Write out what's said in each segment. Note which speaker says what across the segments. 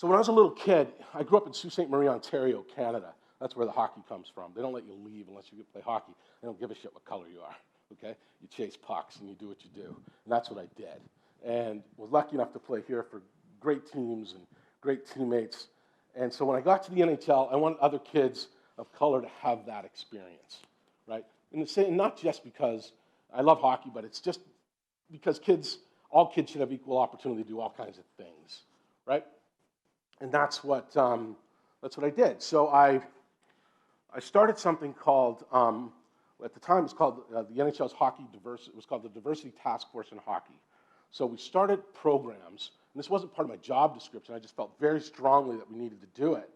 Speaker 1: So when I was a little kid, I grew up in Sault Ste. Marie, Ontario, Canada. That's where the hockey comes from. They don't let you leave unless you play hockey. They don't give a shit what color you are, okay? You chase pucks and you do what you do. And that's what I did. And was lucky enough to play here for great teams and great teammates. And so when I got to the NHL, I wanted other kids of color to have that experience, right? And not just because I love hockey, but it's just because all kids should have equal opportunity to do all kinds of things, right? And that's what I did. So I started something called, at the time it was called the NHL's Hockey Diversity. It was called the Diversity Task Force in Hockey. So we started programs, and this wasn't part of my job description. I just felt very strongly that we needed to do it.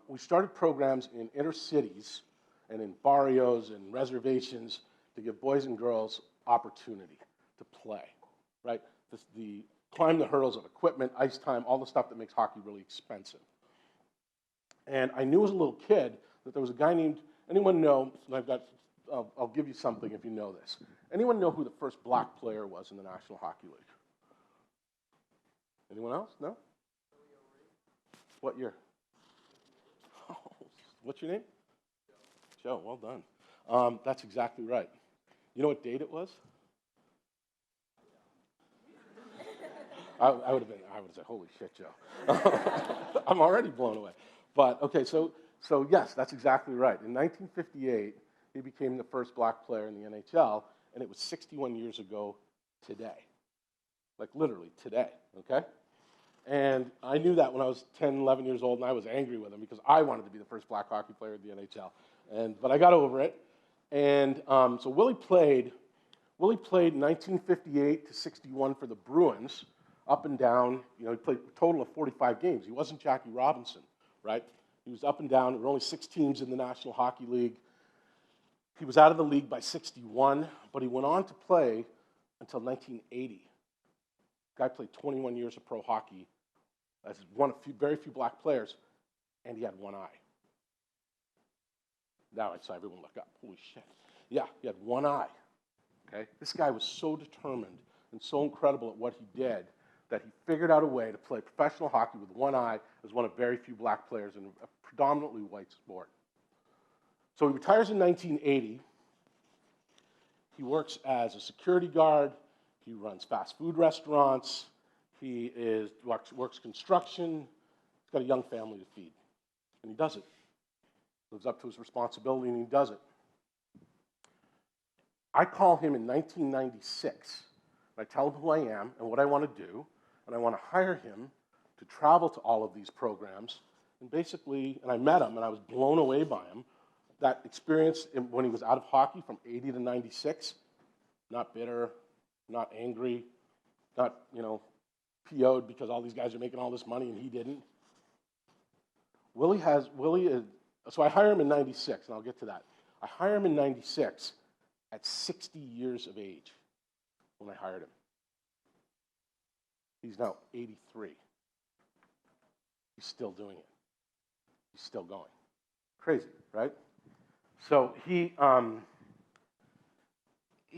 Speaker 1: We started programs in inner cities and in barrios and reservations to give boys and girls opportunity to play, right? The climb the hurdles of equipment, ice time, all the stuff that makes hockey really expensive. And I knew as a little kid that there was a guy named, anyone know, and I'll give you something if you know this. Anyone know who the first black player was in the National Hockey League? Anyone else? No?
Speaker 2: Willie O'Ree.
Speaker 1: What year? Oh, what's your name? Joe, well done. That's exactly right. You know what date it was? I would have said, holy shit, Joe. I'm already blown away. But, okay, so yes, that's exactly right. In 1958, he became the first black player in the NHL, and it was 61 years ago today. Like, literally, today, okay? And I knew that when I was 10, 11 years old, and I was angry with him because I wanted to be the first black hockey player in the NHL. But I got over it. And so Willie played 1958 to 61 for the Bruins, up and down. You know, he played a total of 45 games. He wasn't Jackie Robinson, right? He was up and down. There were only 6 teams in the National Hockey League. He was out of the league by 61, but he went on to play until 1980. The guy played 21 years of pro hockey as one of very few black players, and he had one eye. Now I saw everyone look up. Holy shit. Yeah, he had one eye. Okay? This guy was so determined and so incredible at what he did that he figured out a way to play professional hockey with one eye as one of very few black players in a predominantly white sport. So he retires in 1980. He works as a security guard. He runs fast food restaurants. He works construction. He's got a young family to feed. And he does it. Lives up to his responsibility, and he does it. I call him in 1996. I tell him who I am and what I want to do, and I want to hire him to travel to all of these programs. And basically, and I met him, and I was blown away by him. That experience when he was out of hockey from 80 to 96, not bitter, not angry, not, PO'd because all these guys are making all this money and he didn't. So I hire him in 96, and I'll get to that. I hire him in 96 at 60 years of age when I hired him. He's now 83. He's still doing it. He's still going. Crazy, right? So he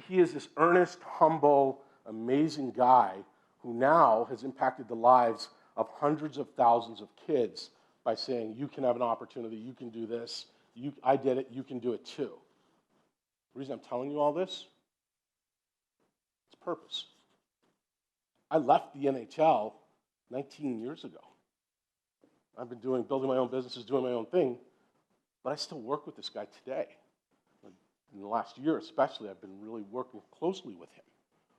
Speaker 1: is this earnest, humble, amazing guy who now has impacted the lives of hundreds of thousands of kids by saying, you can have an opportunity, you can do this, I did it, you can do it too. The reason I'm telling you all this, it's purpose. I left the NHL 19 years ago. I've been building my own businesses, doing my own thing, but I still work with this guy today. In the last year especially, I've been really working closely with him,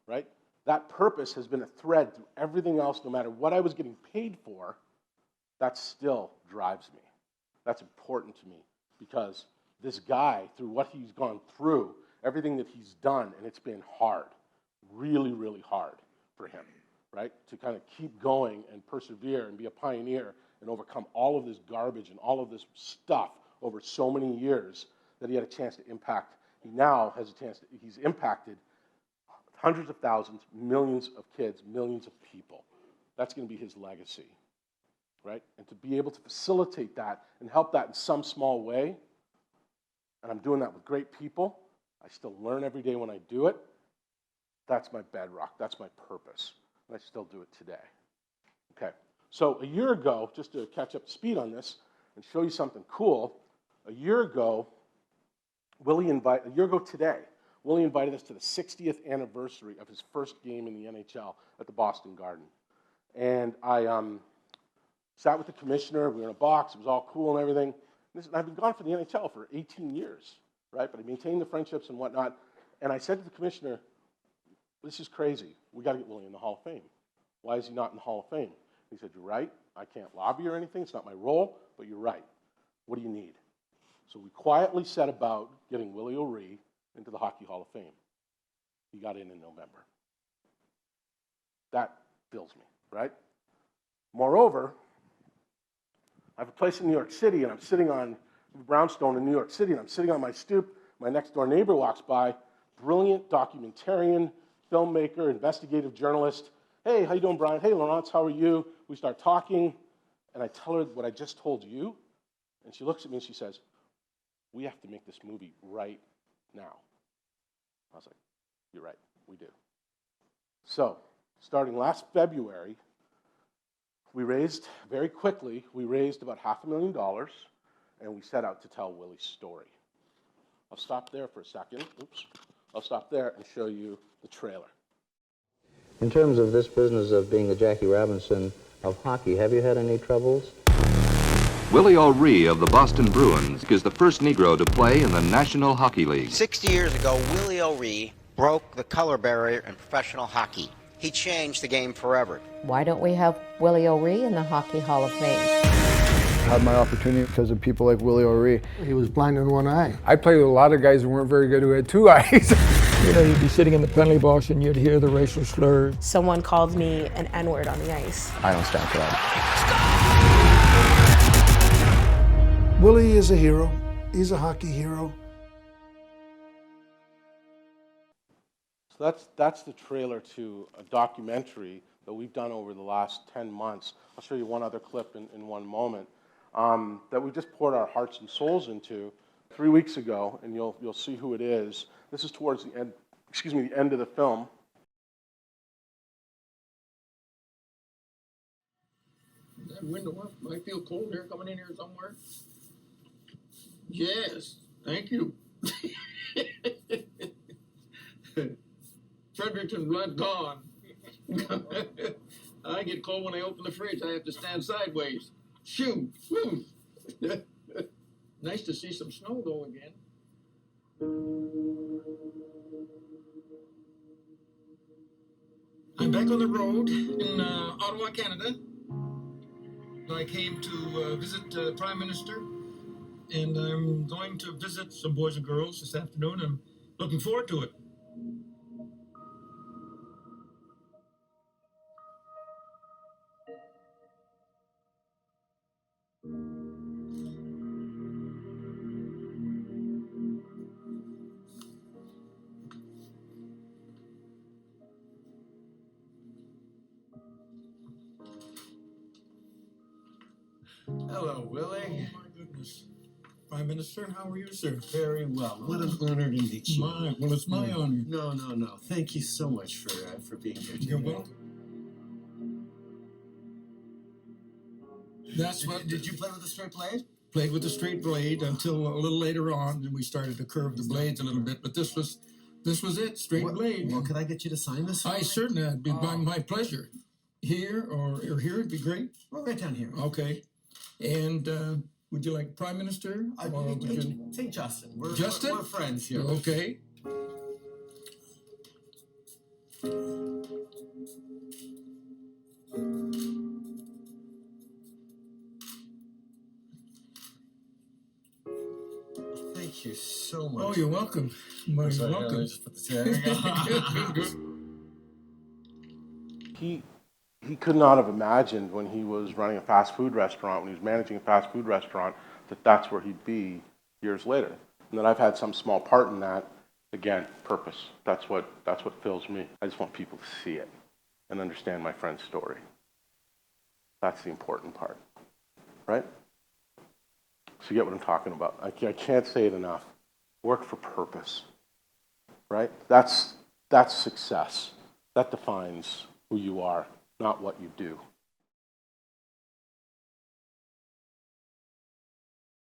Speaker 1: right? That purpose has been a thread through everything else, no matter what I was getting paid for, that still drives me. That's important to me because this guy, through what he's gone through, everything that he's done, and it's been hard, really, really hard for him, right? To kind of keep going and persevere and be a pioneer and overcome all of this garbage and all of this stuff over so many years that he had a chance to impact. He now has a chance he's impacted hundreds of thousands, millions of kids, millions of people. That's going to be his legacy, right? And to be able to facilitate that and help that in some small way, and I'm doing that with great people, I still learn every day when I do it, that's my bedrock, that's my purpose, and I still do it today. Okay, So a year ago, just to catch up to speed on this and show you something cool, a year ago today, Willie invited us to the 60th anniversary of his first game in the NHL at the Boston Garden. And I sat with the commissioner, we were in a box, it was all cool and everything. And I've been gone for the NHL for 18 years, right? But I maintained the friendships and whatnot. And I said to the commissioner, this is crazy. We got to get Willie in the Hall of Fame. Why is he not in the Hall of Fame? He said, you're right. I can't lobby or anything. It's not my role, but you're right. What do you need? So we quietly set about getting Willie O'Ree into the Hockey Hall of Fame. He got in November. That fills me, right? Moreover, I have a place in New York City, and I'm sitting on Brownstone in New York City, and I'm sitting on my stoop. My next-door neighbor walks by, brilliant documentarian, filmmaker, investigative journalist. Hey, how you doing, Brian? Hey, Laurence, how are you? We start talking, and I tell her what I just told you, and she looks at me and she says, we have to make this movie right now. I was like, you're right, we do. So, starting last February, we raised about $500,000, and we set out to tell Willie's story. I'll stop there for a second. I'll stop there and show you the trailer.
Speaker 3: In terms of this business of being the Jackie Robinson of hockey, have you had any troubles?
Speaker 4: Willie O'Ree of the Boston Bruins is the first Negro to play in the National Hockey League.
Speaker 5: 60 years ago, Willie O'Ree broke the color barrier in professional hockey. He changed the game forever.
Speaker 6: Why don't we have Willie O'Ree in the Hockey Hall of Fame?
Speaker 7: I had my opportunity because of people like Willie O'Ree.
Speaker 8: He was blind in one eye.
Speaker 9: I played with a lot of guys who weren't very good who had two eyes.
Speaker 10: You know, you'd be sitting in the penalty box and you'd hear the racial slurs.
Speaker 11: Someone called me an N-word on the ice.
Speaker 7: I don't stand for that.
Speaker 8: Willie is a hero. He's a hockey hero.
Speaker 1: So that's the trailer to a documentary that we've done over the last 10 months. I'll show you one other clip in one moment that we just poured our hearts and souls into 3 weeks ago, and you'll see who it is. This is towards the end, the end of the film.
Speaker 12: That window might feel cold here coming in here somewhere. Yes, thank you. Fredericton blood gone. I get cold when I open the fridge. I have to stand sideways. Shoo! Nice to see some snow though again. I'm back on the road in Ottawa, Canada. I came to visit the Prime Minister, and I'm going to visit some boys and girls this afternoon. I'm looking forward to it.
Speaker 13: Hello, Willie.
Speaker 12: Oh, my goodness. Prime Minister, how are you, sir?
Speaker 13: Very well. What an honor to meet you.
Speaker 12: Well, it's my honor.
Speaker 13: No. Thank you so much for being here today.
Speaker 12: You're welcome. That's what.
Speaker 13: Did you play with a straight blade?
Speaker 12: Played with a straight blade until a little later on, and we started to curve the blades a little bit. But this was it, straight blade.
Speaker 13: Well, could I get you to sign this?
Speaker 12: I certainly, it'd be my pleasure. Here or here would be great.
Speaker 13: Well, right down here.
Speaker 12: Okay. And would you like Prime Minister?
Speaker 13: Say Justin. We're friends here.
Speaker 12: Okay.
Speaker 13: Thank you so much.
Speaker 12: Oh, you're welcome. You're welcome.
Speaker 13: Just put the
Speaker 1: He could not have imagined when he was running a fast food restaurant, when he was managing a fast food restaurant, that that's where he'd be years later. And that I've had some small part in that. Again, purpose. That's what fills me. I just want people to see it and understand my friend's story. That's the important part, right? So you get what I'm talking about. I can't say it enough. Work for purpose, right? That's success. That defines who you are, not what you do.